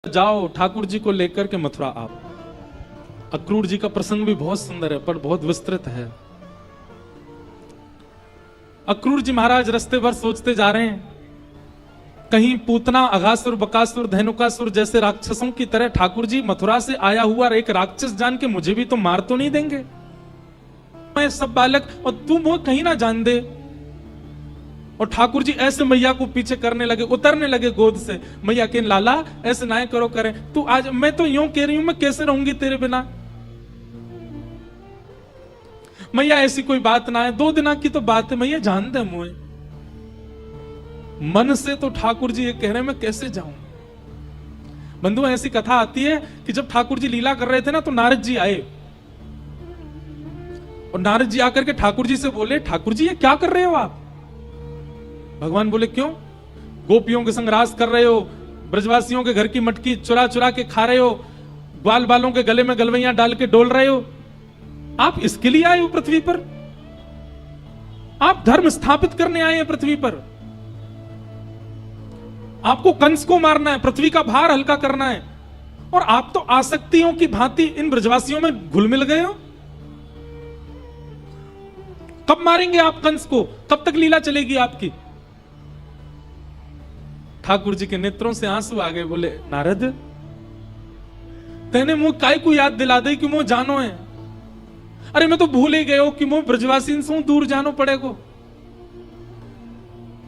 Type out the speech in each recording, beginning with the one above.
जाओ ठाकुर जी को लेकर के मथुरा आप। अक्रूर जी का प्रसंग भी बहुत सुंदर है पर बहुत विस्तृत है। अक्रूर जी महाराज रास्ते भर सोचते जा रहे हैं, कहीं पूतना, अघासुर, बकासुर, धेनुकासुर जैसे राक्षसों की तरह ठाकुर जी मथुरा से आया हुआ एक राक्षस जान के मुझे भी तो मार तो नहीं देंगे, मैं सब बालक और तुम वो कहीं ना जान दे। और ठाकुर जी ऐसे मैया को पीछे करने लगे, उतरने लगे गोद से। मैया के लाला ऐसे ना करो, करें तू आज, मैं तो यूं कह रही हूं मैं कैसे रहूंगी तेरे बिना। मैया ऐसी कोई बात ना है, 2 दिना की तो बात है, मैया जान दे मुझे। मन से तो ठाकुर जी ये कह रहे हैं मैं कैसे जाऊं। बंधु ऐसी कथा आती है कि जब ठाकुर जी लीला कर रहे थे ना तो नारद जी आए और नारद जी आकर के ठाकुर जी से बोले, ठाकुर जी ये क्या कर रहे हो आप। भगवान बोले क्यों, गोपियों के संग रास कर रहे हो, ब्रजवासियों के घर की मटकी चुरा चुरा के खा रहे हो, ग्वाल बालों के गले में गलवैया डाल के डोल रहे हो, आप इसके लिए आए हो पृथ्वी पर, आप धर्म स्थापित करने आए हैं पृथ्वी पर, आपको कंस को मारना है, पृथ्वी का भार हल्का करना है, और आप तो आसक्तियों की भांति इन ब्रजवासियों में घुल मिल गए हो। कब मारेंगे आप कंस को, कब तक लीला चलेगी आपकी। ठाकुर जी के नेत्रों से आंसू आ गए, बोले नारद तेने मुंह काय को याद दिला दे कि मुंह जानो है। अरे मैं तो भूल ही गए हो कि मुंह ब्रजवासी से दूर जानो पड़ेगो।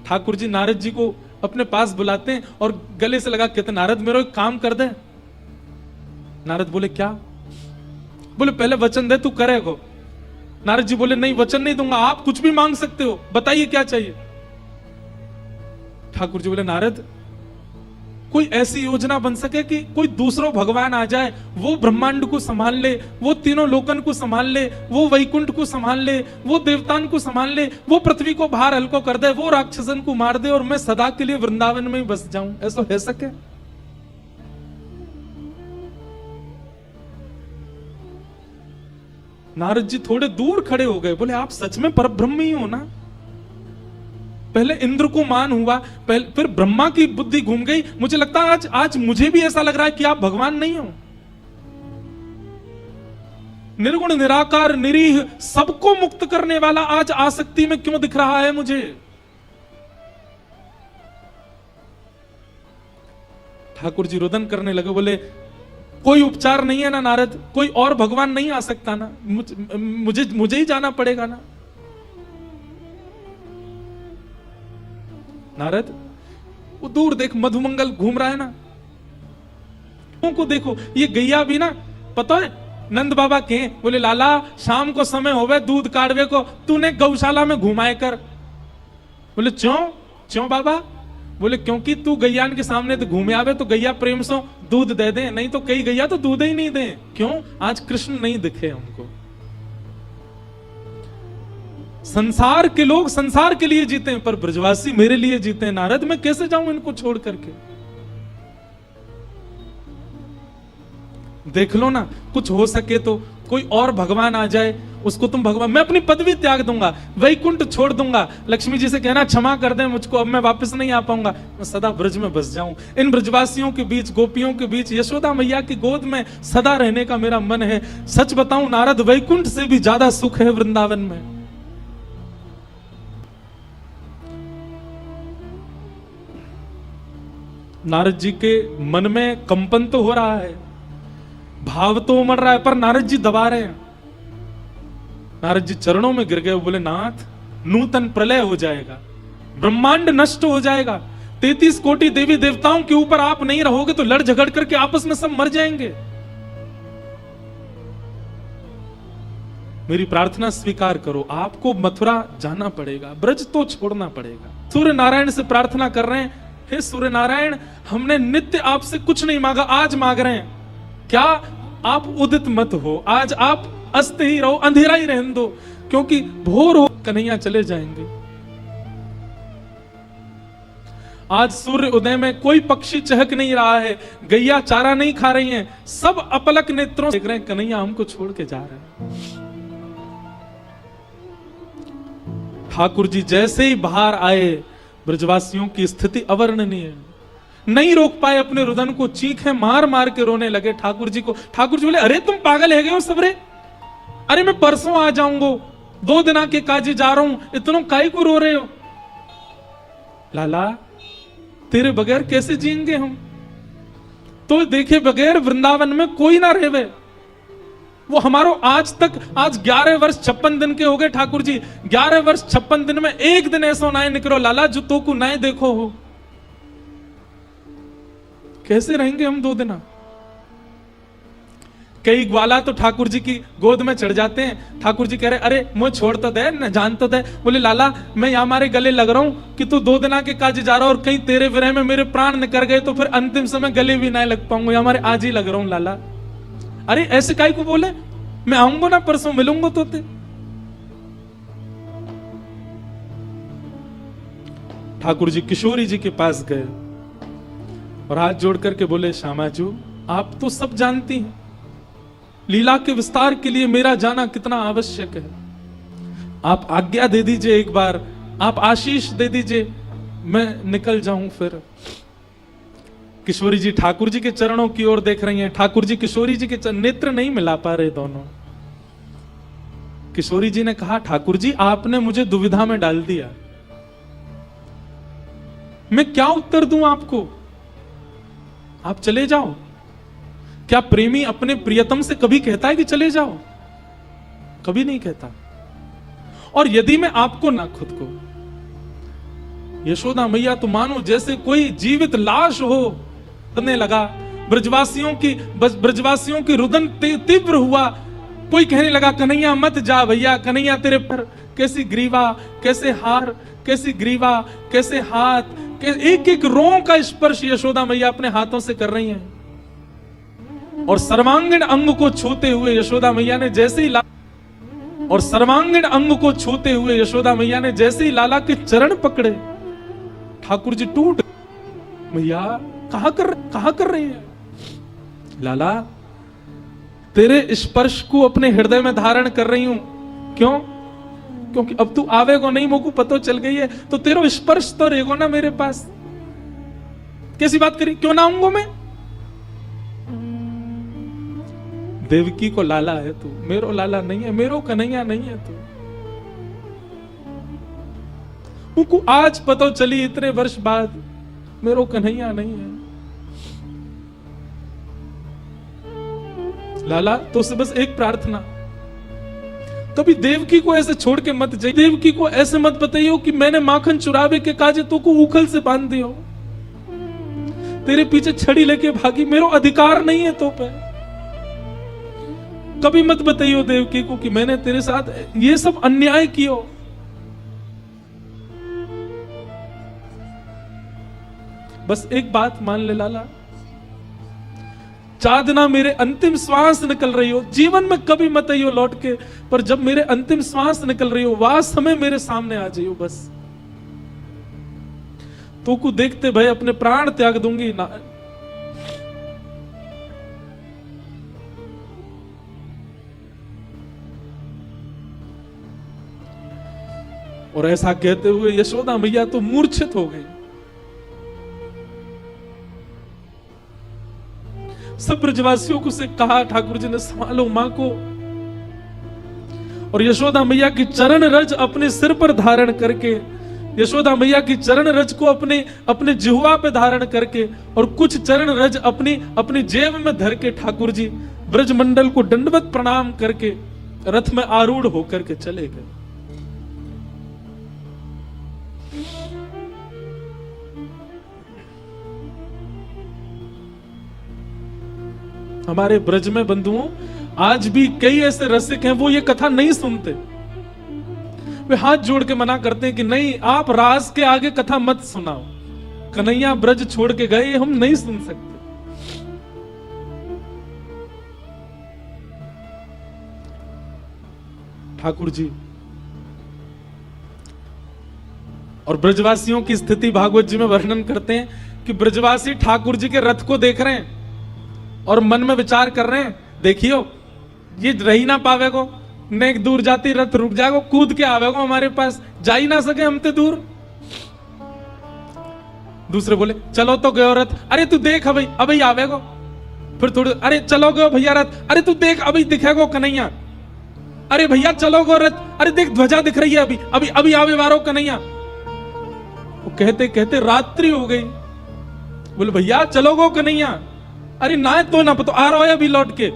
ठाकुर जी नारद जी को अपने पास बुलाते हैं और गले से लगा कहते नारद मेरा एक काम कर दे। नारद बोले क्या। बोले पहले वचन दे तू करेगो। नारद जी बोले नहीं वचन नहीं दूंगा, आप कुछ भी मांग सकते हो, बताइए क्या चाहिए। ठाकुर जी बोले नारद कोई ऐसी योजना बन सके कि कोई दूसरा भगवान आ जाए, वो ब्रह्मांड को संभाल ले, वो तीनों लोकन को संभाल ले, वो वैकुंठ को संभाल ले, वो देवतान को संभाल ले, वो पृथ्वी को भार हल्को कर दे, वो राक्षसन को मार दे और मैं सदा के लिए वृंदावन में ही बस जाऊं, ऐसा हो सके। नारद जी थोड़े दूर खड़े हो गए, बोले आप सच में परब्रह्म ही हो ना। पहले इंद्र को मान हुआ, फिर ब्रह्मा की बुद्धि घूम गई, मुझे लगता है आज मुझे भी ऐसा लग रहा है कि आप भगवान नहीं हो। निर्गुण निराकार निरीह सबको मुक्त करने वाला आज आसक्ति में क्यों दिख रहा है मुझे। ठाकुर जी रुदन करने लगे, बोले कोई उपचार नहीं है ना नारद, कोई और भगवान नहीं आ सकता ना, मुझे ही जाना पड़ेगा ना। नारद वो दूर देख मधुमंगल घूम रहा है ना, को देखो, ये गैया भी ना पता है नंद बाबा के, बोले लाला शाम को समय होवे दूध काढ़वे को, तूने गौशाला में घुमाए कर। बोले क्यों बाबा। बोले क्योंकि तू गैयान के सामने तो घूमे आवे तो गैया प्रेम से दूध दे दे, नहीं तो कई गैया तो दूध ही नहीं दे। क्यों, आज कृष्ण नहीं दिखे उनको। संसार के लोग संसार के लिए जीते हैं पर ब्रजवासी मेरे लिए जीते हैं। नारद मैं कैसे जाऊं इनको छोड़ करके। देख लो ना, कुछ हो सके तो कोई और भगवान आ जाए, उसको तुम भगवान, मैं अपनी पदवी त्याग दूंगा, वैकुंठ छोड़ दूंगा, लक्ष्मी जी से कहना क्षमा कर दें मुझको, अब मैं वापस नहीं आ पाऊंगा, मैं सदा ब्रज में बस जाऊं, इन ब्रजवासियों के बीच, गोपियों के बीच, यशोदा मैया की गोद में सदा रहने का मेरा मन है। सच बताऊं नारद, वैकुंठ से भी ज्यादा सुख है वृंदावन में। नारद जी के मन में कंपन तो हो रहा है, भाव तो उमड़ रहा है, पर नारद जी दबा रहे हैं। नारद जी चरणों में गिर गए, बोले नाथ नूतन प्रलय हो जाएगा, ब्रह्मांड नष्ट हो जाएगा, 33 कोटि देवी देवताओं के ऊपर आप नहीं रहोगे तो लड़ झगड़ करके आपस में सब मर जाएंगे। मेरी प्रार्थना स्वीकार करो, आपको मथुरा जाना पड़ेगा, ब्रज तो छोड़ना पड़ेगा। सूर्य नारायण से प्रार्थना कर रहे हैं, हे सूर्य नारायण हमने नित्य आपसे कुछ नहीं मांगा, आज मांग रहे हैं, क्या आप उदित मत हो, आज आप अस्त ही रहो, अंधेरा ही रहने दो, क्योंकि भोर हो कन्हैया चले जाएंगे। आज सूर्य उदय में कोई पक्षी चहक नहीं रहा है, गैया चारा नहीं खा रही हैं, सब अपलक नेत्रों से देख रहे हैं कन्हैया हमको छोड़ के जा रहे हैं। ठाकुर जी जैसे ही बाहर आए, ब्रजवासियों की स्थिति अवर्णनीय है। नहीं रोक पाए अपने रुदन को, चीखें मार मार के रोने लगे ठाकुर जी को। ठाकुर जी बोले, अरे तुम पागल है गए हो सबरे, अरे मैं परसों आ जाऊंगा, 2 दिन के काजी जा रहा हूं, इतना काई को रो रहे हो? लाला तेरे बगैर कैसे जिएंगे हम? तो देखे बगैर वृंदावन में कोई ना रहे। वो हमारो आज 11 वर्ष 56 दिन के हो गए ठाकुर जी। 11 वर्ष 56 दिन में एक दिन ऐसा ना निकलो लाला जो तो को नए देखो हो। कैसे रहेंगे हम 2 दिन? कई ग्वाला तो ठाकुर जी की गोद में चढ़ जाते हैं। ठाकुर जी कह रहे, अरे मुझे छोड़ तो दे, न जान तो दे। बोले, लाला मैं यहाँ हमारे गले लग रहा हूं कि तू 2 दिन के काज जा रहा और कहीं तेरे विरह में मेरे प्राण निकल गए तो फिर अंतिम समय गले भी ना लग पाऊंगा, हमारे आज ही लग रहा हूं लाला। अरे ऐसे काई को बोले, मैं आऊंगा ना परसों, मिलूंगा तो ते। ठाकुर जी किशोरी जी के पास गए और हाथ जोड़ करके बोले, श्यामाजू आप तो सब जानती हैं, लीला के विस्तार के लिए मेरा जाना कितना आवश्यक है। आप आज्ञा दे दीजिए, एक बार आप आशीष दे दीजिए, मैं निकल जाऊं फिर। किशोरी जी ठाकुर जी के चरणों की ओर देख रही हैं। ठाकुर जी किशोरी जी के नेत्र नहीं मिला पा रहे दोनों। किशोरी जी ने कहा, ठाकुर जी आपने मुझे दुविधा में डाल दिया, मैं क्या उत्तर दूं आपको? आप चले जाओ। क्या प्रेमी अपने प्रियतम से कभी कहता है कि चले जाओ? कभी नहीं कहता। और यदि मैं आपको ना खुद को, यशोदा मैया तो मानो जैसे कोई जीवित लाश हो करने लगा। ब्रजवासियों की रुदन तीव्र हुआ। कोई कहने लगा, कन्हैया मत जा भैया, कन्हैया तेरे पर कैसी ग्रीवा, कैसे हार, कैसी ग्रीवा, कैसे हाथ, एक एक रों का स्पर्श यशोदा मैया अपने हाथों से कर रही हैं। और सर्वांगीण अंग को छूते हुए यशोदा मैया ने जैसे ही यशोदा मैया ने जैसे ही लाला के चरण पकड़े, ठाकुर जी टूट। मैया कहा कर रही है? लाला तेरे स्पर्श को अपने हृदय में धारण कर रही हूं। क्यों? क्योंकि अब तू आवेगो नहीं, मोको पतो चल गई है, तो तेरो स्पर्श तो रहेगो ना मेरे पास। कैसी बात करी, क्यों ना आऊंगा मैं? देवकी को लाला है तू, मेरो लाला नहीं है, मेरो कन्हैया नहीं है तू। उनको आज पता चली इतने वर्ष बाद, मेरो कन्हैया नहीं है। लाला तो से बस एक प्रार्थना, कभी देवकी को ऐसे छोड़ के मत जाइए। देवकी को ऐसे मत बताइयो कि मैंने माखन चुरावे के काजे तो को उखल से बांध दियो, तेरे पीछे छड़ी लेके भागी, मेरो अधिकार नहीं है तो पे। कभी मत बताइयो देवकी को कि मैंने तेरे साथ ये सब अन्याय कियो। बस एक बात मान ले लाला, चादना मेरे अंतिम श्वास निकल रही हो, जीवन में कभी मत आइयो लौट के, पर जब मेरे अंतिम श्वास निकल रही हो, वह समय मेरे सामने आ जाइयो बस। तो को देखते भाई अपने प्राण त्याग दूंगी ना। और ऐसा कहते हुए यशोदा मैया तो मूर्छित हो गई। सब ब्रजवासियों को से कहा, ठाकुर जी ने संभालो मां को। और यशोदा मैया की चरण रज अपने सिर पर धारण करके, यशोदा मैया की चरण रज को अपने जिह्वा पे धारण करके, और कुछ चरण रज अपनी जेब में धर के ठाकुर जी ब्रजमंडल को दंडवत प्रणाम करके रथ में आरूढ़ होकर के चले गए। हमारे ब्रज में बंधुओं आज भी कई ऐसे रसिक हैं, वो ये कथा नहीं सुनते। वे हाथ जोड़ के मना करते हैं कि नहीं, आप रास के आगे कथा मत सुनाओ, कन्हैया ब्रज छोड़ के गए, हम नहीं सुन सकते। ठाकुर जी और ब्रजवासियों की स्थिति भागवत जी में वर्णन करते हैं कि ब्रजवासी ठाकुर जी के रथ को देख रहे हैं और मन में विचार कर रहे हैं, देखियो ये रही ना पावेगो, नेक दूर जाती रथ रुक जाएगो, कूद के आवेगो हमारे पास, जा ही ना सके हम ते दूर। दूसरे बोले चलो तो गयो रथ, अरे तू देख अभी अभी आवेगो। फिर थोड़ी, अरे चलो गयो भैया रथ, अरे तू देख अभी दिखेगो कन्हैया। अरे भैया चलो गो रथ, अरे देख ध्वजा दिख रही है अभी अभी अभी आवे वारो कन्हैया। वो कहते कहते रात्रि हो गई। बोले भैया चलो गो कन्हैया, अरे ना तो ना तो आ रहा है अभी लौट के,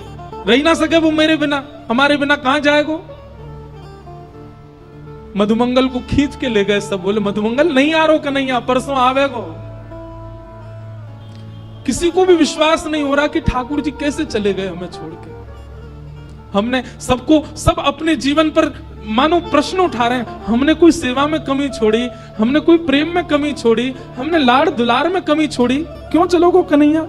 रही ना सके वो मेरे बिना, हमारे बिना कहां जाएगो। मधुमंगल को खींच के ले गए सब। बोले मधुमंगल नहीं आ रहा कन्हैया, परसों आवेगो। किसी को भी विश्वास नहीं हो रहा कि ठाकुर जी कैसे चले गए हमें छोड़ के। हमने सबको सब अपने जीवन पर मानो प्रश्न उठा रहे हैं, हमने कोई सेवा में कमी छोड़ी, हमने कोई प्रेम में कमी छोड़ी, हमने लाड़ दुलार में कमी छोड़ी, क्यों चलोगो कन्हैया।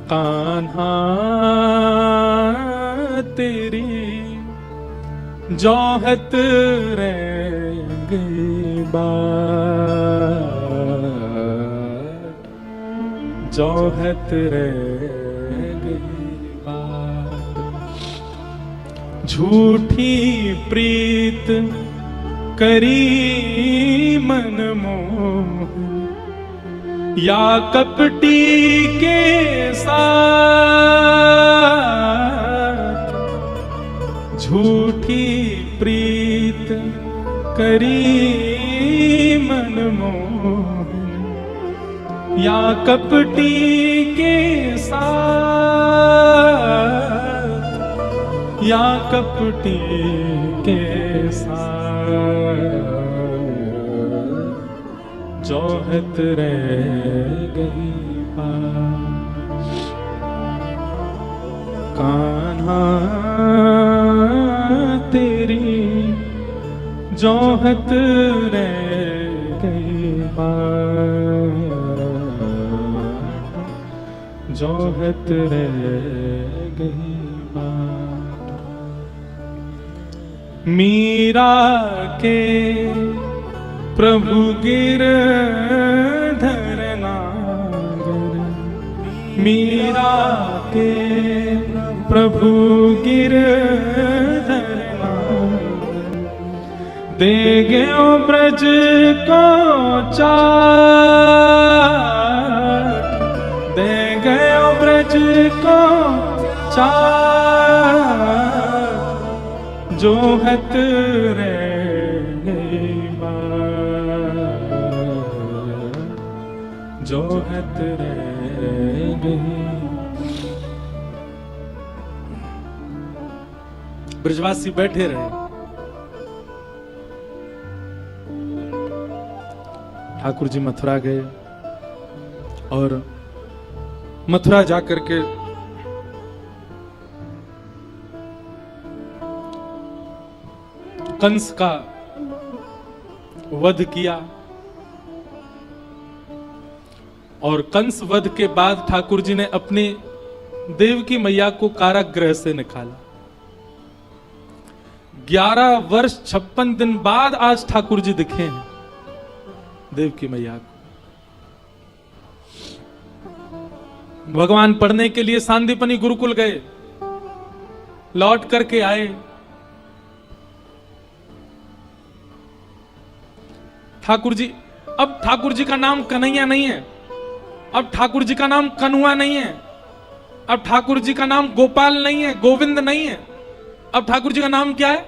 कान्हा तेरी जोहत रह गई बात, जोहत रह गई बात। झूठी प्रीत करी मन मोह, या कपटी के साथ। झूठी प्रीत करी मन मोह, या कपटी के साथ, या कपटी के साथ। जोहत रह गई बात। कान्हा तेरी जोहत रह गई बात, जोहत रह गई बात। मीरा के प्रभु गिरधर नागर, मीरा के प्रभु गिरधर नागर। दे गयो ब्रज को चाट, दे गयो ब्रज को चाट। जोहत रह जोहत रह गई। ब्रजवासी बैठे रहे। ठाकुर जी मथुरा गए और मथुरा जाकर के कंस का वध किया। और कंस वध के बाद ठाकुर जी ने अपनी देवकी मैया को कारागृह से निकाला। 11 वर्ष 56 दिन बाद आज ठाकुर जी दिखे हैं देवकी मैया को। भगवान पढ़ने के लिए सांदीपनी गुरुकुल गए, लौट करके आए। ठाकुर जी, अब ठाकुर जी का नाम कन्हैया नहीं है, अब ठाकुर जी का नाम कन्हुआ नहीं है, अब ठाकुर जी का नाम गोपाल नहीं है, गोविंद नहीं है। अब ठाकुर जी का नाम क्या है?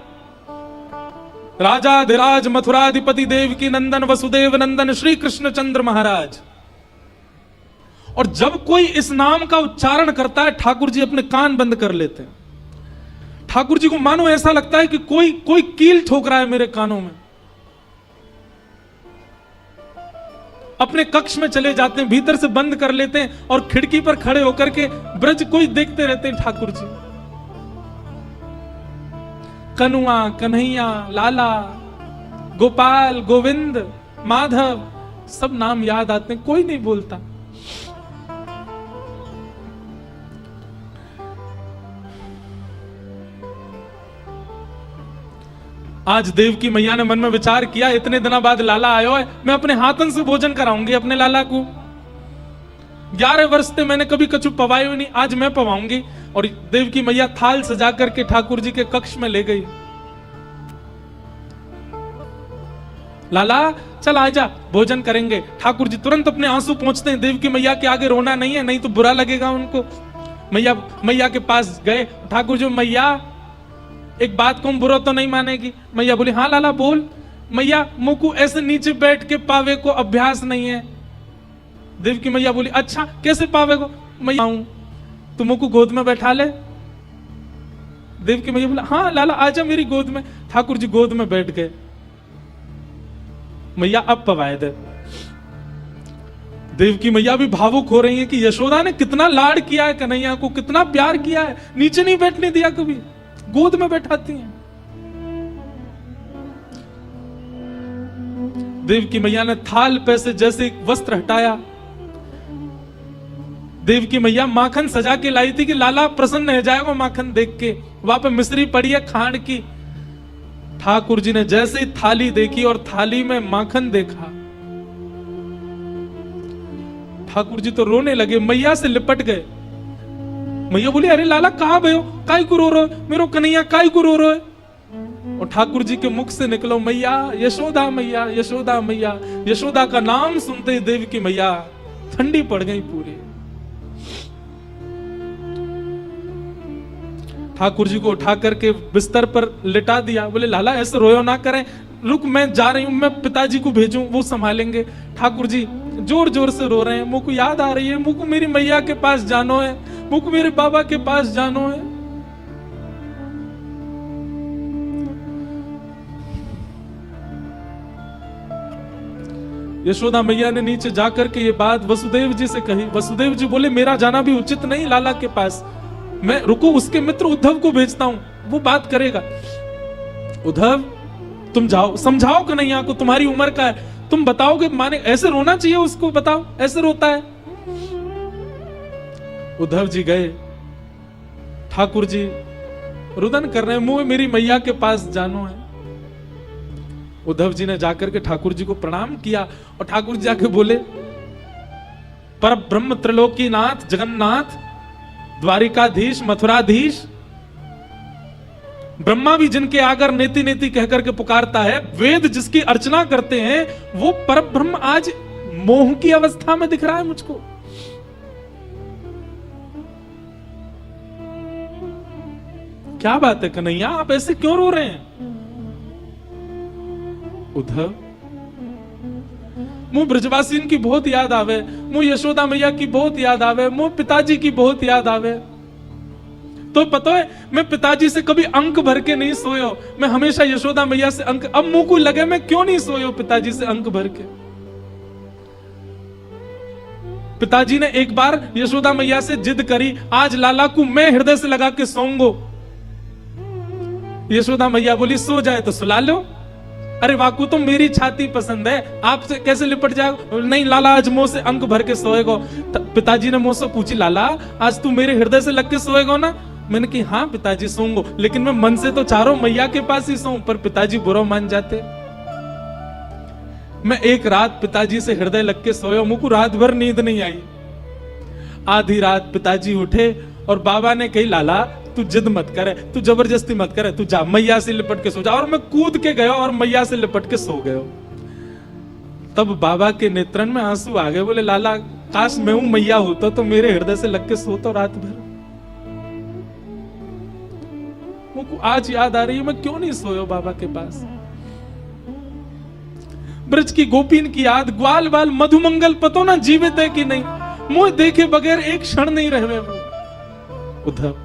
राजाधिराज मथुराधिपति देवकी नंदन वसुदेव नंदन श्री कृष्ण चंद्र महाराज। और जब कोई इस नाम का उच्चारण करता है, ठाकुर जी अपने कान बंद कर लेते हैं। ठाकुर जी को मानो ऐसा लगता है कि कोई कील ठोक रहा है मेरे कानों में। अपने कक्ष में चले जाते हैं, भीतर से बंद कर लेते हैं और खिड़की पर खड़े होकर के ब्रज को ही देखते रहते हैं। ठाकुर जी कन्हुआ, कन्हैया, लाला, गोपाल, गोविंद, माधव, सब नाम याद आते हैं, कोई नहीं बोलता। आज देवकी मैया ने मन में विचार किया, इतने दिनों बाद लाला आयो है, मैं अपने हाथन से भोजन कराऊंगी अपने लाला को। 11 वर्ष से मैंने कभी कछु पवाई नहीं, आज मैं पवाऊंगी। और देवकी मैया थाल सजा करके ठाकुर जी के कक्ष में ले गई। लाला चल आजा भोजन करेंगे। ठाकुर जी तुरंत अपने आंसू पहुंचते हैं, देवकी मैया के आगे रोना नहीं है, नहीं तो बुरा लगेगा उनको। मैया के पास गए, ठाकुर जी मैया एक बात को बुरा तो नहीं मानेगी। मैया बोली हाँ लाला बोल। मैया मुझको ऐसे नीचे बैठ के पावे को अभ्यास नहीं है। देवकी मैया बोली अच्छा कैसे पावे को? मैया तू मुझको गोद में बैठा ले। देवकी मैया बोला हाँ लाला आजा मेरी गोद में। ठाकुर जी गोद में बैठ गए। मैया अब पवाए दे। देवकी मैया भी भावुक हो रही है कि यशोदा ने कितना लाड किया है कन्हैया को, कितना प्यार किया है, नीचे नहीं बैठने दिया कभी, गोद में बैठाती हैं। देवकी मैया ने थाल पे से जैसे एक वस्त्र हटाया। देवकी मैया माखन सजा के लाई थी कि लाला प्रसन्न हो जाएगा माखन देख के। वहां पे मिश्री पड़ी है खांड की। ठाकुर जी ने जैसे ही थाली देखी और थाली में माखन देखा, ठाकुर जी तो रोने लगे, मैया से लिपट गए। मैया बोली अरे लाला कहां भयो, काय को रो रहे हो, मेरो कन्हैया काय को रो रहे हो? और ठाकुर जी के मुख से निकलो मैया यशोदा मैया यशोदा मैया। यशोदा का नाम सुनते ही देवकी मैया ठंडी पड़ गई पूरी। ठाकुर जी को उठा करके बिस्तर पर लिटा दिया। बोले लाला ऐसे रोयो ना करें, रुक मैं जा रही हूं, मैं पिताजी को भेजूं वो संभालेंगे। ठाकुर जी जोर जोर से रो रहे हैं, मुझको याद आ रही है, मुझको मेरी मैया के पास जानो है, मुझको मेरे बाबा के पास जानो है। यशोदा मैया ने नीचे जाकर के ये बात वसुदेव जी से कही। वसुदेव जी बोले मेरा जाना भी उचित नहीं लाला के पास, मैं रुको उसके मित्र उद्धव को भेजता हूं, वो बात करेगा। उद्धव तुम जाओ, समझाओ कन्हैया को, तुम्हारी उम्र का है, तुम बताओगे माने, ऐसे रोना चाहिए उसको, बताओ ऐसे रोता है। उद्धव जी गए, ठाकुर जी रुदन कर रहे हैं, मुंह मेरी मैया के पास जानो है। उद्धव जी ने जाकर के ठाकुर जी को प्रणाम किया और ठाकुर जी जाके बोले पर ब्रह्म त्रिलोकीनाथ जगन्नाथ द्वारिकाधीश मथुराधीश, ब्रह्मा भी जिनके आगर नेति नेति कहकर के पुकारता है, वेद जिसकी अर्चना करते हैं, वो परब्रह्म आज मोह की अवस्था में दिख रहा है मुझको। क्या बात है कन्हैया, आप ऐसे क्यों रो रहे हैं? उद्धव मुझ ब्रजवासिन की बहुत याद आवे, मुझ यशोदा मैया की बहुत याद आवे, मुझ पिताजी की बहुत याद आवे। तो पता है मैं पिताजी से कभी अंक भर के नहीं सोयो, मैं हमेशा यशोदा मैया से अंक, अब मुंह को लगे मैं क्यों नहीं सोयो पिताजी से अंक भर के। पिताजी ने एक बार यशोदा मैया से जिद करी, आज लाला को मैं हृदय से लगा के सोऊंगो। यशोदा मैया बोली सो जाए तो सुला लो। अरे वाकू तो मेरी छाती पसंद है, आपसे कैसे लिपट जाएगा? नहीं लाला आज मुंह से अंक भर के सोएगो। पिताजी ने मुझसे पूछी लाला आज तू मेरे हृदय से लग के सोएगो ना? मैंने कहा हाँ पिताजी सोऊंगो, लेकिन मैं मन से तो चारों मैया के पास ही सोऊं, पर पिताजी बुरा मान जाते। मैं एक रात पिताजी से हृदय लग के सोया, मुझको रात भर नींद नहीं आई। आधी रात पिताजी उठे और बाबा ने कही लाला तू जिद मत करे, तू जबरदस्ती मत करे, तू जा मैया से लिपट के सो जा। और मैं कूद के गया और मैया से लिपट के सो गया। तब बाबा के नेत्रन में आंसू आ गए। बोले लाला काश मैं हूं मैया होता तो मेरे हृदय से लग के सोता रात भर। मुझको आज याद आ रही है मैं क्यों नहीं सोया बाबा के पास। ब्रज की गोपीन की याद, ग्वाल बाल मधुमंगल पतो ना जीवित है कि नहीं, मुझे देखे बगैर एक क्षण नहीं रहे वो। उद्धव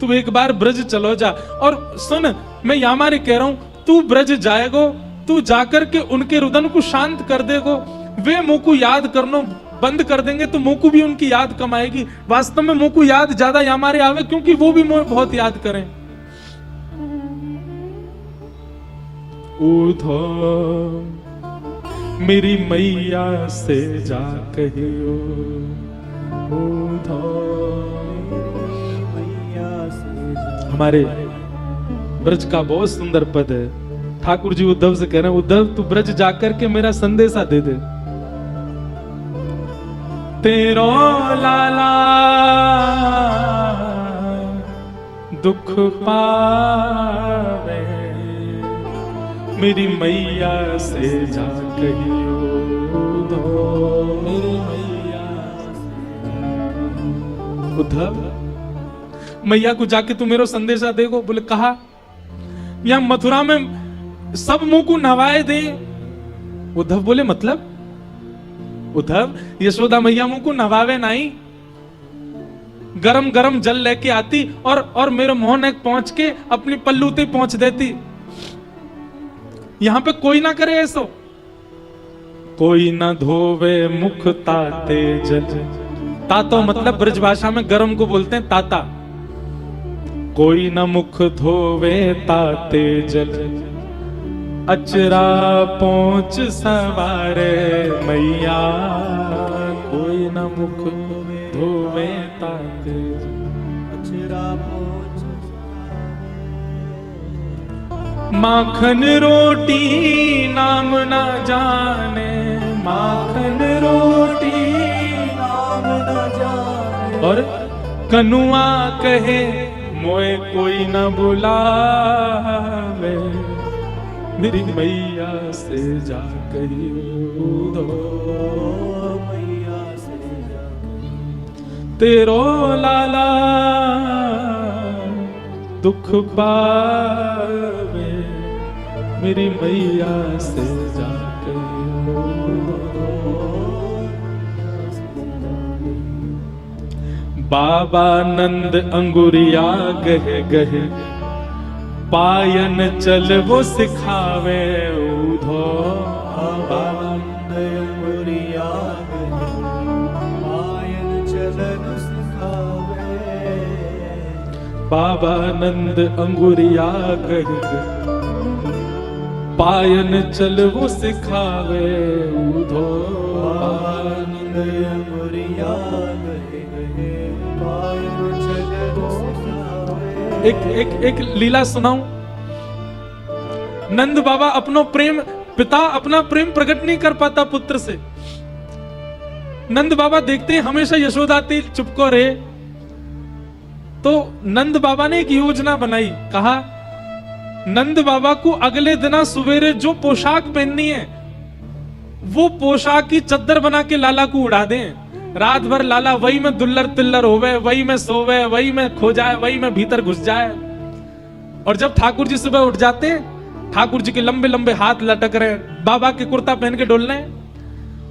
तू एक बार ब्रज चलो जा। और सुन मैं यामारे कह रहा हूं, तू ब्रज जाएगो, तू जाकर के उनके रुदन को शांत कर देगो, वे मुंह को याद करनो बंद कर देंगे तो मुंह को भी उनकी याद कम आएगी। वास्तव में मुंह को याद ज्यादा यामारे आवे, क्योंकि वो भी मुझे बहुत याद करें। उधो मेरी मैया से जा कहियो, हमारे ब्रज का बहुत सुंदर पद है। ठाकुर जी उद्धव से कह रहे हैं उद्धव तू ब्रज जाकर के मेरा संदेशा दे दे। तेरो लाला दुख पावे मेरी मैया से जा कहियो उद्धव, मेरी मैया। उद्धव, मैया को जाके तू मेरो संदेशा देखो। बोले कहा, यहां मथुरा में सब मुंह को नवाए दे। उद्धव बोले मतलब? उद्धव, यशोदा मैया मुंह को नवावे नहीं, गरम गरम जल लेके आती और मेरे मोहन एक पहुंच के अपनी पल्लू ते पहुंच देती। यहां पे कोई ना करे ऐसो, कोई ना धोवे मुख ताते जल। तातो मतलब ब्रज भाषा में गरम को बोलते हैं ताता। कोई न मुख धोवे ताते जल, अचरा पहुंच सवारे मैया। कोई न मुख धोवे ताते जल, अचरा पहुंच सवारे। माखन रोटी नाम ना जाने, माखन रोटी नाम ना जाने। और कनुआ कहे मोए कोई न बुलावे, मेरी मैया से जा कहियो दो, मैया से जा तेरो लाला दुख पावे, मेरी मैया से जा कहियो दो। बाबा नंद अंगुरिया गहे गहे, पायन चल वो सिखावे उधो। बाबा नंद अंगुरिया गहे, पायन चलन सिखावे। बाबा नंद अंगुरिया गहे, पायन चल वो सिखावे उधो। बाबा नंद अंगुरिया एक लीला सुनाऊं। नंद बाबा अपनो प्रेम, पिता अपना प्रेम प्रकट नहीं कर पाता पुत्र से। नंद बाबा देखते हैं हमेशा यशोदा चुपको रहे, तो नंद बाबा ने एक योजना बनाई। कहा नंद बाबा को अगले दिन सवेरे जो पोशाक पहननी है वो पोशाक की चद्दर बना के लाला को उड़ा दें। रात भर लाला वही में दुल्लर तिल्लर होवे, वही में सोवे, वही में खो जाए, वही में भीतर घुस जाए। और जब ठाकुर जी सुबह उठ जाते, ठाकुर जी के लंबे लंबे हाथ लटक रहे, बाबा के कुर्ता पहन के डोल रहे।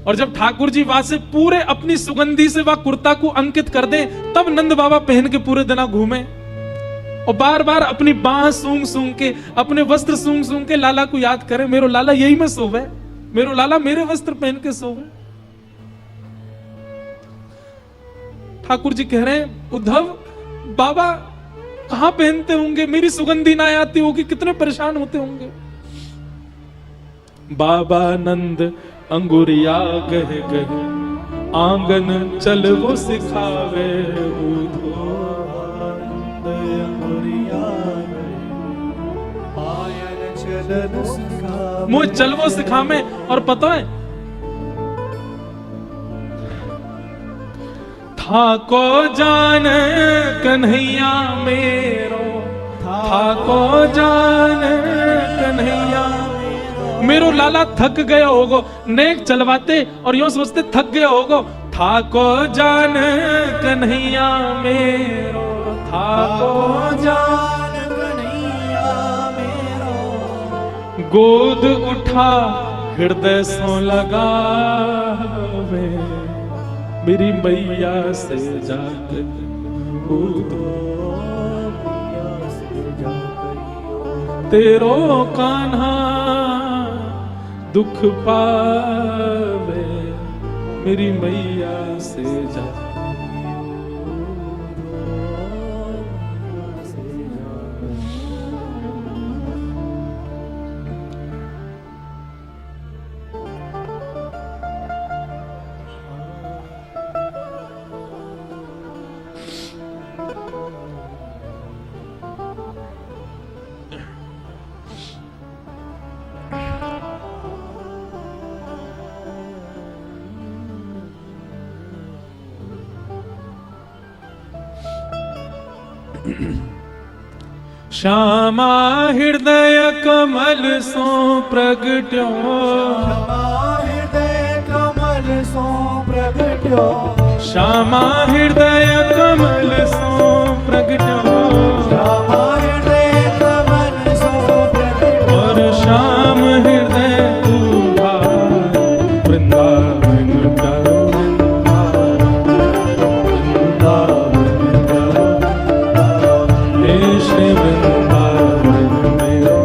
और जब ठाकुर जी वहां से पूरे अपनी सुगंधी से वह कुर्ता को अंकित कर दे, तब नंद बाबा पहन के पूरे दिन घूमे और बार बार अपनी बाह सूंघ सूंघ के, अपने वस्त्र सूंघ सूंघ के लाला को याद करे, मेरो लाला यही में सोवे, मेरो लाला मेरे वस्त्र पहन के सोवे। ठाकुर जी कह रहे हैं उद्धव, बाबा कहां पहनते होंगे, मेरी सुगंधी ना आती होगी, कितने परेशान होते होंगे। बाबा नंद अंगुरिया गहे गहे, आंगन चल वो सिखावे उधो। मुझ चल वो सिखावे। और पता है थाको जान कन्हैया मेरो, थाको जान कन्हैया मेरो। लाला थक गया होगो, नेक चलवाते और यूं सोचते थक गया होगो। थाको जान कन्हैया मेरो, थाको जान कन्हैया मेरो। गोद उठा हृदय सो लगावे, मेरी मैया से जाकर तेरो कान्हा दुख पावे, मेरी मैया से जा। श्यामा हृदय कमल सो प्रगट्यो, हृदय कमल सो प्रगट्यो, श्यामा हृदय कमल सो प्रगट्यो, श्यामा हृदय कमल सो प्रगट्यो, और श्याम हृदय तू वृंदावन करो, हे श्री वृंदावन मेरो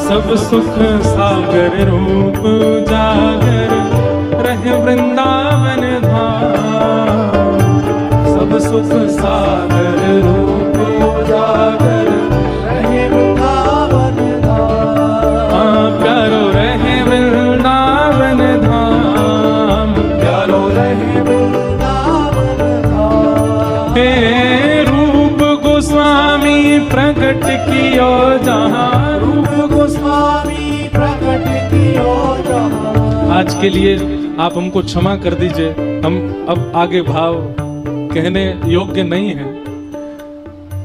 सब सुख सागर रूप जागर रहे वृंदावन धाम, सब सुख सागर रूप जागर रहे वृंदावन धाम, प्यारो रहे वृंदावन धाम, प्यारो रहे वृंदावन धाम, हे रूप गोस्वामी प्रकट कियो जहाँ, रूप गोस्वामी प्रकट कियो जहाँ। आज के लिए आप हमको क्षमा कर दीजिए, हम अब आगे भाव कहने योग्य नहीं हैं,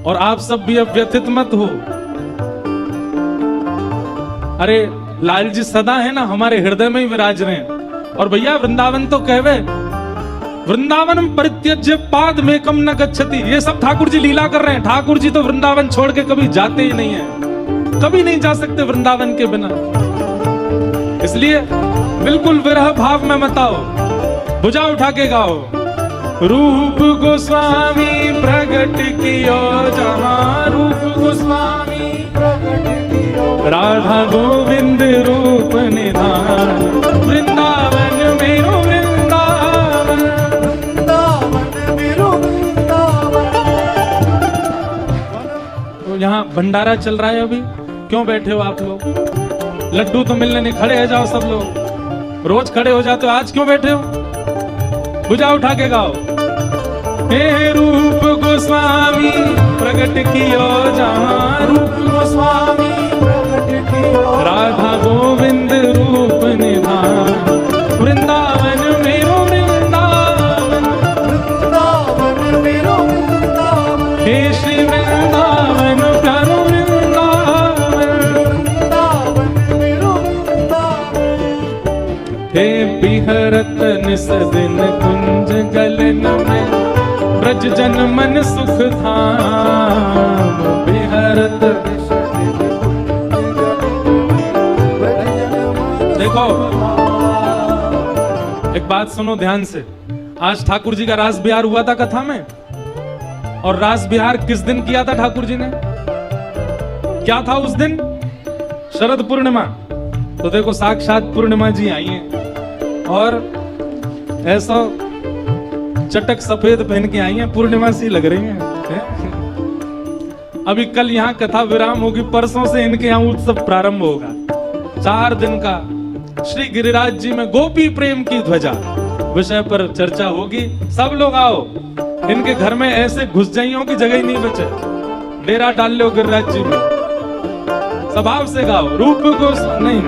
और आप सब भी अब व्यथित मत हो। अरे लाल जी सदा है ना हमारे हृदय में ही विराज रहे हैं, और भैया वृंदावन तो कहवे वृंदावन परित्यज्य पाद में कम न गच्छति, ये सब ठाकुर जी लीला कर रहे हैं। ठाकुर जी तो वृंदावन छोड़ के कभी जाते ही नहीं है, कभी नहीं जा सकते वृंदावन के बिना। इसलिए बिल्कुल विरह भाव में मत आओ, भुजा उठा के गाओ। रूप गोस्वामी प्रगट कियो जहाँ, रूप गोस्वामी प्रकट कियो, राधा गोविंद रूप निधान, वृंदावन मेरो वृंदावन, वृंदावन मेरो वृंदावन। तो यहाँ भंडारा चल रहा है अभी, क्यों बैठे हो आप लोग? लड्डू तो मिलने नहीं, खड़े हो जाओ सब लोग, रोज खड़े हो जाते हो, आज क्यों बैठे हो? भुजा उठा के गाओ। हे रूप गोस्वामी प्रकट कियो जहाँ, रूप गोस्वामी प्रकट कियो, राधा गोविंद रूप निधान, वृंदावन मेरो वृंदावन, वृंदावन मेरो वृंदावन, हे श्री वृंदावन प्यारो वृंदावन, वृंदावन मेरो वृंदावन। हे बिहरत निस दिन कुंज गलन में, ब्रज जन मन सुख धाम, बिहरत। देखो एक बात सुनो ध्यान से, आज ठाकुर जी का रास बिहार हुआ था कथा में, और रास बिहार किस दिन किया था ठाकुर जी ने? क्या था उस दिन? शरद पूर्णिमा। तो देखो साक्षात पूर्णिमा जी आई हैं, और ऐसा चटक सफेद पहन के आई हैं, पूर्णिमा सी लग रही हैं। अभी कल यहाँ कथा विराम होगी, परसों से इनके यहाँ उत्सव प्रारंभ होगा, 4 दिन का। श्री गिरिराज जी में गोपी प्रेम की ध्वजा विषय पर चर्चा होगी। सब लोग आओ, इनके घर में ऐसे घुस जाइयों की जगह ही नहीं बचे, डेरा डाल लो गिरिराज जी में। स्वभाव से गाओ, रूप को नहीं।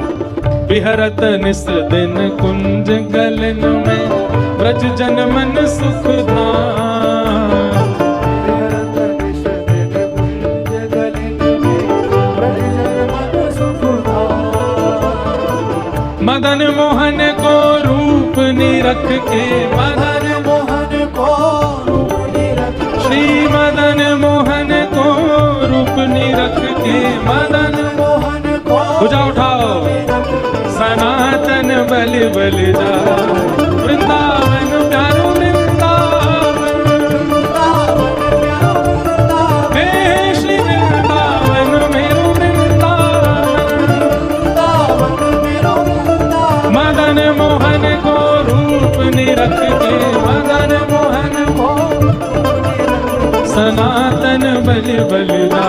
बिहरत निस दिन कुंज गलन में, ब्रज जन मन सुख धाम, बिहरत निस दिन कुंज गलन में, ब्रज जन मन सुख धाम। मदन मोहन को रूप निरख के, मदन मोहन को रूप निरख, श्री मदन मोहन को रूप निरख के, मदन मोहन को भुजा उठाओ। सनातन बलि बलि जा, वृंदावन प्यारो वृंदावन, वृंदावन मेरो वृंदावन, हे श्री वृंदावन मेरो वृंदावन, वृंदावन मेरो वृंदावन। मदन मोहन को रूप निरख के, मदन मोहन को सनातन बलि बलि जा,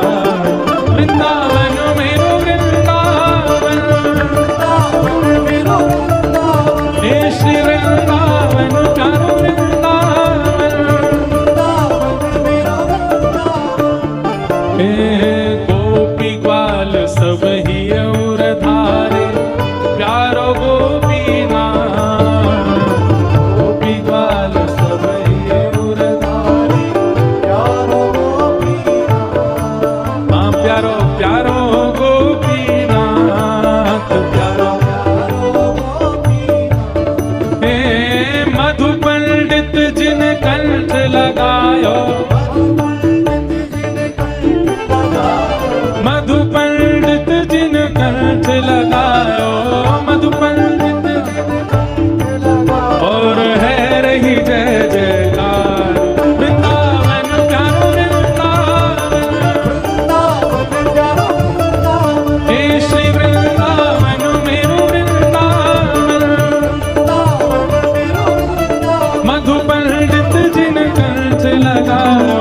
वृंदावन मेरो वृंदावन, वृंदावन मेरो वृंदावन, हे श्री वृंदावन प्यारो वृंदावन, वृंदावन मेरो वृंदावन। हे गोपी ग्वाल सब ही और धारे, प्यारो गोपी नाम, गोपी ग्वाल सब ही और कंठ लगायो मधुपंडित और है रही जय जयकार वृंदावन प्यारो वृंदावन हे श्री वृंदावन मेरो वृंदावन मधुपंडित जिन कंठ लगायो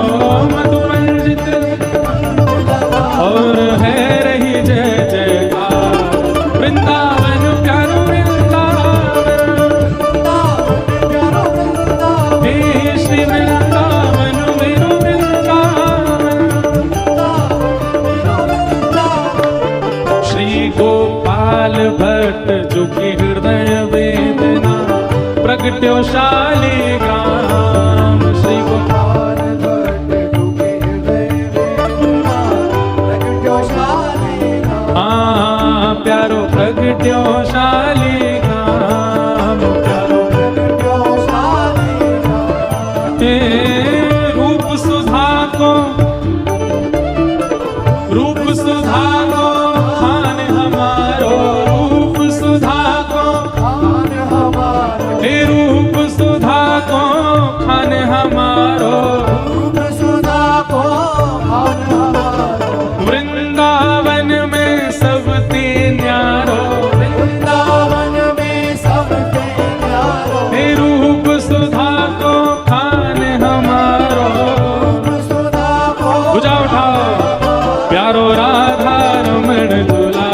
मधुपंडित और है रही जय जयकार वृंदावन प्यारो वृंदावन हे श्री वृंदावन मेरो वृंदावन श्री गोपाल भट्ट झुकी हृदय वेदना प्रगट्यो शालिग्राम श्री गोपाल प्यारो प्रगट्यो शालिग्राम हे रूप सुधा को खान हमारो रूप सुधा को हे रूप सुधा को खान हमारो वृंदावन में सबते न्यारो हे रूप सुधा को खान हमारो बुझा उठाओ प्यारो राधा रमण दुला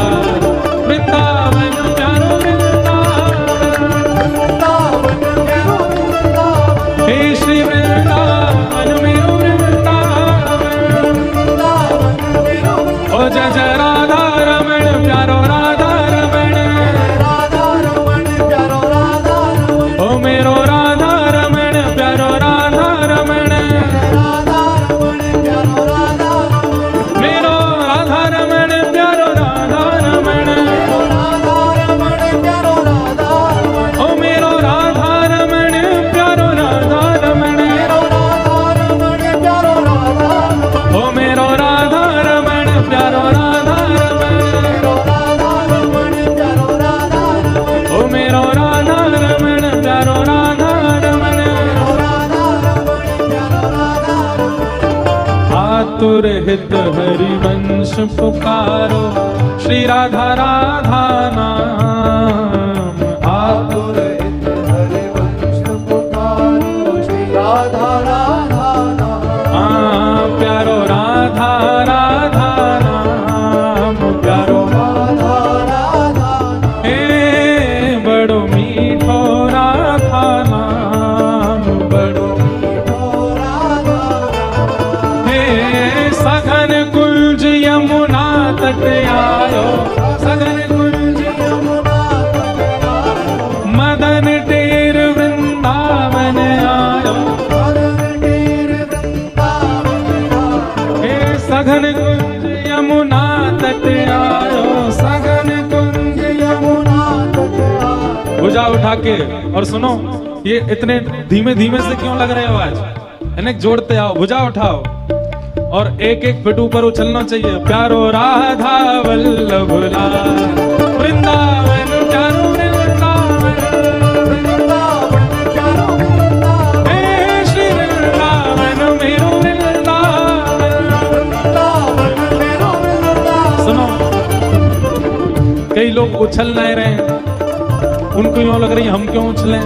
वृंदावन प्यारो वृंदावन हे श्री वृंदावन मेरो वृंदावन ओ जय जय राधा रमण प्यारो राधा रमण ओ मेरो राधा रमण प्यारो राधा रमण मेरो राधा रमण प्यारो राधा रमण ओ मेरो राधा रमण प्यारो राधा रमण ओ मेरो राधा रमण प्यारो राधा रमण ओ मेरो राधा रमण प्यारो राधा रमण आतुर हित हरिवंश पुकारो श्री राधा राधा नाम आतुर प्यारो राधा राधा नाम प्यारो हे बड़ो मीठो राधा नाम बड़ो हे सघन कुंज यमुना तट आयो सघन कुंज मदन टेर वृंदावन आयो हे सघन कुंज यमुना तट आयो सघन कुंज यमुना तट आयो भुजा उठा के और सुनो ये इतने धीमे धीमे से क्यों लग रहे हो आज इन्हें जोड़ते आओ भुजा उठाओ और एक एक पिटू पर उछलना चाहिए प्यारो राधा वल्लभ लाल वृंदावन प्यारो वृंदावन हे श्री वृंदावन मेरो वृंदावन सुनो कई लोग उछल नहीं रहे हैं उनको यूं लग रही है हम क्यों उछलें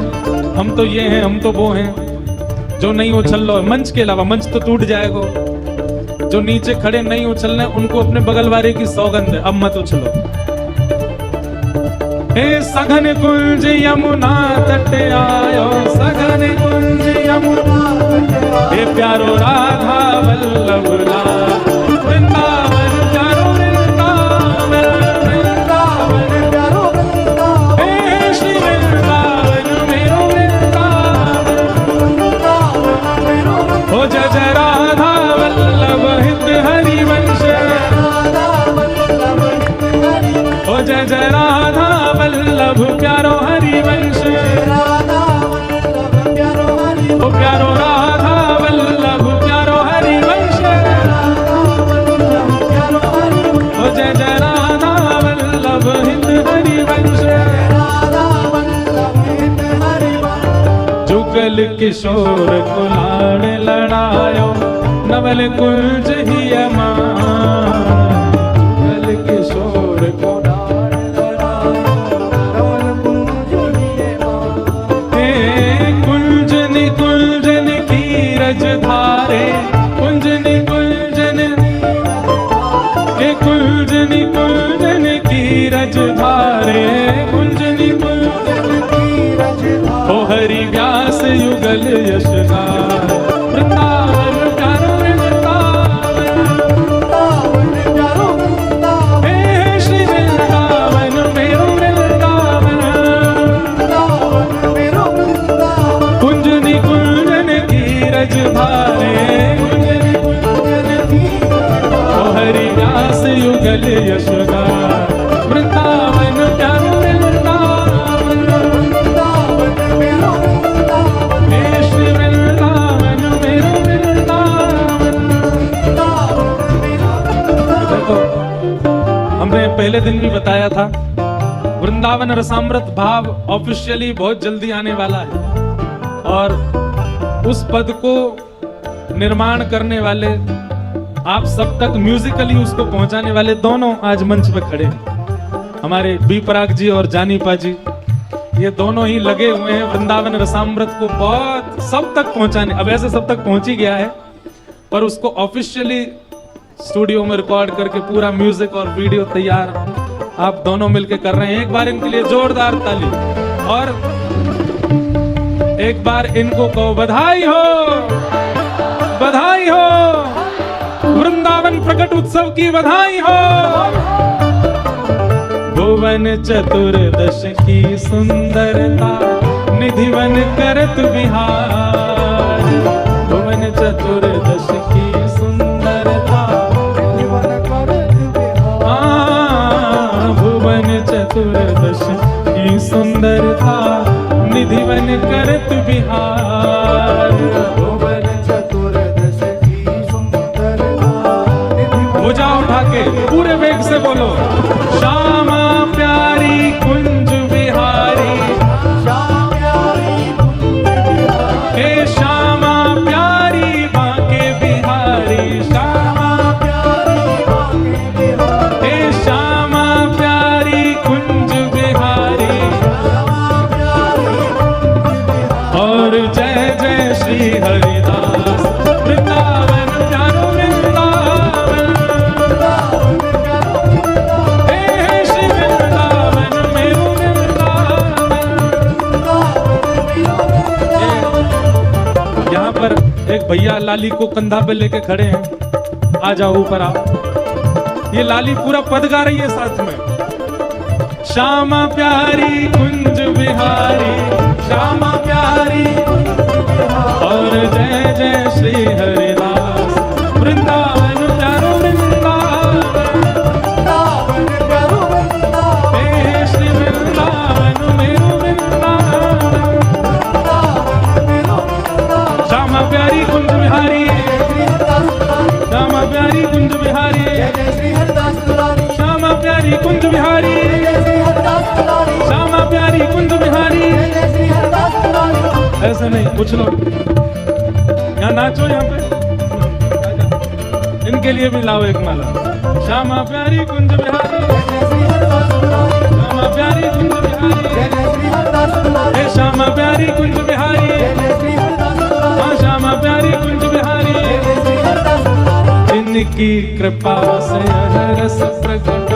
हम तो ये हैं हम तो वो हैं जो नहीं उछल लो मंच के अलावा मंच तो टूट जाएगा जो नीचे खड़े नहीं उछलने उनको अपने बगल वाले की सौगंध है अब मत उछलो हे सघन कुंज यमुना तट आयो सघन कुंज यमुना हे प्यारो राधा वल्लभ लाल वृंदावन प्यारो वृंदावन वृंदावन प्यारो वृंदावन हे श्री वृंदावन मेरो वृंदावन हो जय जय राधा वल्लभ हित हरिवंश हो जय जय राधा वल्लभ प्यारो हरिवंश ओ प्यारो राधा वल्लभ प्यारो हरिवंश युगल किशोर को लाड़ लड़ायो नवल कुंज ही अमान युगल किशोर को लाड़ लड़ायो नवल कुंज ही अमान। हे कुंजन कुंजन की रज धारे कुंजन कुंजन हे कुंजन कुंजन की रज धारे कुंजन कुंजन की रज धारे ओ हरि व्यास युगल यशगार वृंदावन प्यारो वृंदावन प्यारो वृंदावन हे श्री वृंदावन मेरो वृंदावन वृंदावन मेरो वृंदावन। कुंजनी कुंजन की रज धारे कुंजनी कुंजन की ओ हरि व्यास युगल यशगार वृंदावन प्यारो वृंदावन वृंदावन मेरो वृंदावन हे श्री वृंदावन मेरो वृंदावन। देखो हमने पहले दिन भी बताया था वृंदावन रसामृत भाव ऑफिशियली बहुत जल्दी आने वाला है और उस पद को निर्माण करने वाले आप सब तक म्यूजिकली उसको पहुंचाने वाले दोनों आज मंच पे खड़े हैं। हमारे बी पराग जी और जानी पा जी ये दोनों ही लगे हुए हैं वृंदावन रसामृत को बहुत सब तक पहुंचाने। अब ऐसे सब तक पहुंच ही गया है पर उसको ऑफिशियली स्टूडियो में रिकॉर्ड करके पूरा म्यूजिक और वीडियो तैयार आप दोनों मिलके कर रहे हैं। एक बार इनके लिए जोरदार ताली और एक बार इनको कहो बधाई हो बधाई हो वृंदावन प्रकट उत्सव की बधाई हो। भुवन चतुर्दश की सुंदरता निधिवन करत बिहार भुवन चतुर्दश की सुंदरता जीवन करत बिहार भुवन चतुर्दश की सुंदरता निधिवन करत बिहार। भुवन चतुर्दश की सुंदरता भुजा उठा के पूरे वेग से बोलो श्यामा प्यारी कुंज बिहारी श्याम प्यारी कुंज बिहारी हे श्यामा प्यारी बांके बिहारी श्यामा प्यारी बांके बिहारी हे श्यामा प्यारी कुंज बिहारी श्याम प्यारी कुंज बिहारी। और जय जय श्री हरिदास वृंदावन प्यारो वृंदावन हे श्री वृंदावन मेरो वृंदावन। यहाँ पर एक भैया लाली को कंधा पे लेके खड़े हैं आ जाओ ऊपर आओ। ये लाली पूरा पद गा रही है साथ में श्यामा प्यारी कुंज बिहारी श्यामा प्यारी और जय जय श्री हरिदास वृंदावन प्यारो वृंदावन हे श्री वृंदावन मेरो वृंदावन। श्यामा प्यारी कुंज बिहारी श्यामा प्यारी कुंज बिहारी श्यामा प्यारी कुंज बिहारी श्यामा प्यारी कुंज बिहारी। ऐसे नहीं कुछ लोग यहाँ नाचो यहाँ पे इनके लिए भी लाओ एक माला श्यामा प्यारी कुंज बिहारी श्यामा प्यारी कुंज बिहारी हे श्यामा प्यारी कुंज बिहारी हाँ श्यामा प्यारी कुंज बिहारी। इनकी कृपा से यह रस प्रकट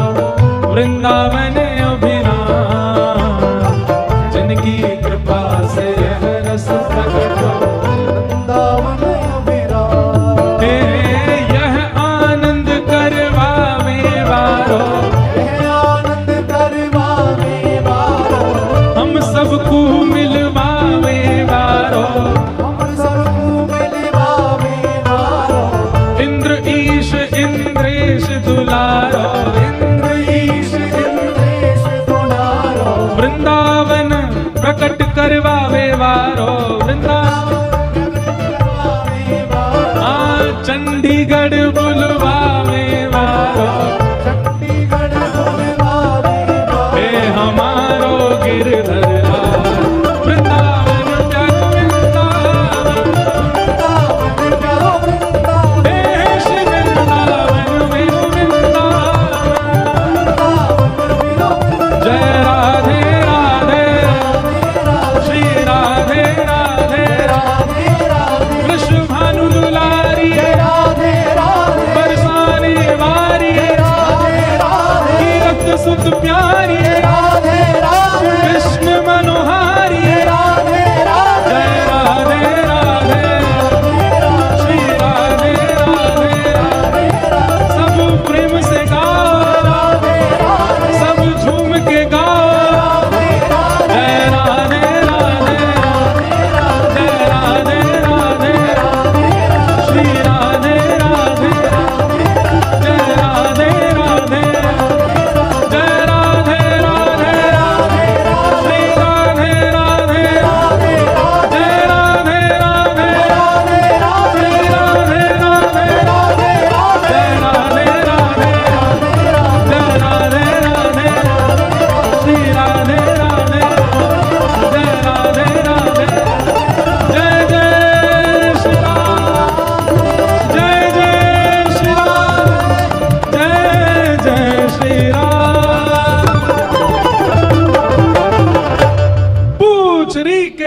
वृंदावन अभिराम जिनकी कृपा से यह रस प्रकट वृंदावन अभिराम हे यह आनंद करवावे वारो आनंद करवावे वारो हम सबको मिलवावे वारो हम सबको मिलवावे वारो इंद्र ईश इंद्रेश दुलारो इंद्र ईश इंद्रेश दुलारो वृंदावन प्रकट करवावे वारो वृंदावन करवावे वारो आ चंडीगढ़ बुलवावे वारो चंडीगढ़ बुलवावे वारो हे हमारो गिरधर लाल वृंदावन प्यारो वृंदावन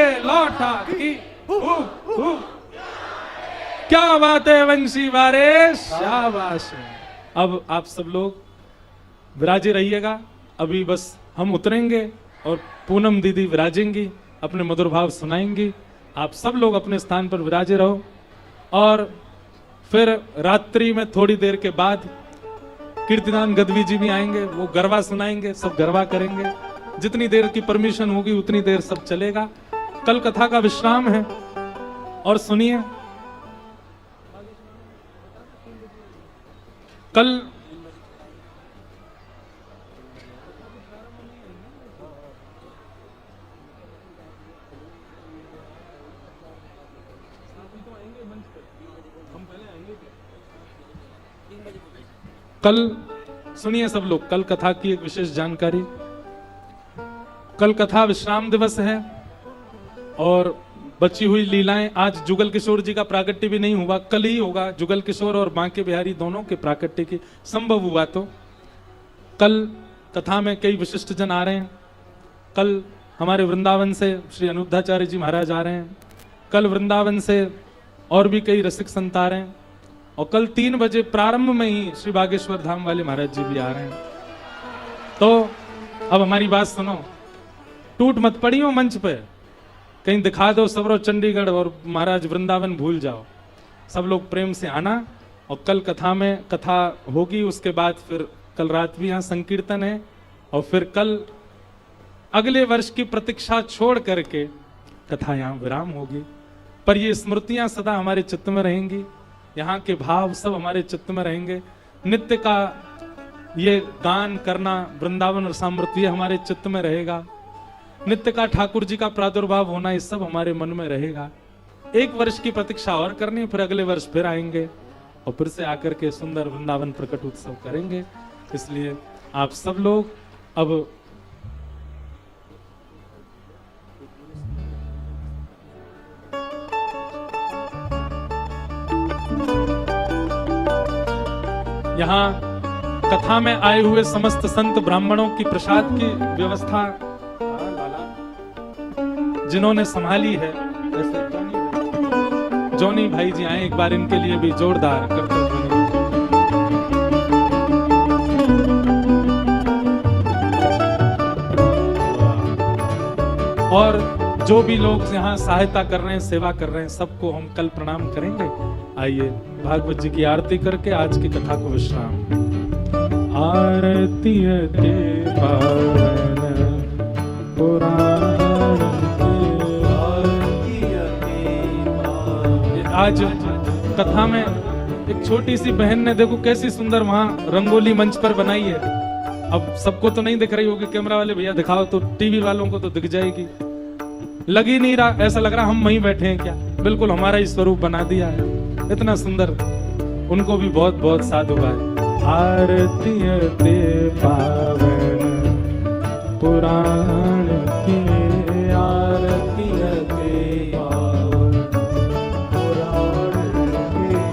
ये लौटा की क्या बात है वंशी वारे, शाबाश। अब आप सब लोग विराजे रहिएगा। अभी बस हम उतरेंगे और पूनम दीदी विराजेंगी, अपने मधुर भाव सुनाएंगी। आप सब लोग अपने स्थान पर विराजे रहो और फिर रात्रि में थोड़ी देर के बाद कीर्तिदान गदवी जी भी आएंगे, वो गरबा सुनाएंगे, सब गरबा करेंगे। जितनी देर की परमिशन होगी उतनी देर सब चलेगा। कल कथा का विश्राम है और सुनिए, कल सुनिए सब लोग, कल कथा की एक विशेष जानकारी। कल कथा विश्राम दिवस है और बची हुई लीलाएं, आज जुगल किशोर जी का प्राकट्य भी नहीं हुआ, कल ही होगा। जुगल किशोर और बांके बिहारी दोनों के प्राकट्य की संभव हुआ तो कल कथा में कई विशिष्ट जन आ रहे हैं। कल हमारे वृंदावन से श्री अनुद्धाचार्य जी महाराज आ रहे हैं। कल वृंदावन से और भी कई रसिक संत आ रहे हैं और कल 3 बजे प्रारंभ में ही श्री बागेश्वर धाम वाले महाराज जी भी आ रहे हैं। तो अब हमारी बात सुनो, टूट मत पड़ियो मंच पे, कहीं दिखा दो सबरो चंडीगढ़ और महाराज वृंदावन भूल जाओ। सब लोग प्रेम से आना और कल कथा में कथा होगी। उसके बाद फिर कल रात भी यहाँ संकीर्तन है और फिर कल अगले वर्ष की प्रतीक्षा छोड़ करके कथा यहाँ विराम होगी। पर ये स्मृतियां सदा हमारे चित्त में रहेंगी, यहाँ के भाव सब हमारे चित्त में रहेंगे। नित्य का ये गान करना, वृंदावन और सामृत्य हमारे चित्त में रहेगा। नित्य का ठाकुर जी का प्रादुर्भाव होना, ये सब हमारे मन में रहेगा। 1 वर्ष की प्रतीक्षा और करनी, फिर अगले वर्ष फिर आएंगे और फिर से आकर के सुंदर वृंदावन प्रकट उत्सव करेंगे। इसलिए आप सब लोग अब यहाँ कथा में आए हुए समस्त संत ब्राह्मणों की प्रसाद की व्यवस्था जिन्होंने संभाली है, ऐसे जॉनी भाई जी आए, एक बार इनके लिए भी जोरदार करते हुए। और जो भी लोग यहाँ सहायता कर रहे हैं, सेवा कर रहे हैं, सबको हम कल प्रणाम करेंगे। आइए भागवत जी की आरती करके आज की कथा को विश्राम। आरती आज कथा में एक छोटी सी बहन ने देखो कैसी सुंदर वहां रंगोली मंच पर बनाई है। अब सबको तो नहीं दिख रही होगी, कैमरा वाले भैया दिखाओ तो टीवी वालों को तो दिख जाएगी। लग ही नहीं रहा, ऐसा लग रहा हम वहीं बैठे हैं क्या। बिल्कुल हमारा ही स्वरूप बना दिया है, इतना सुंदर। उनको भी बहुत बहुत साधुवाद। आरती ते पावन पुराण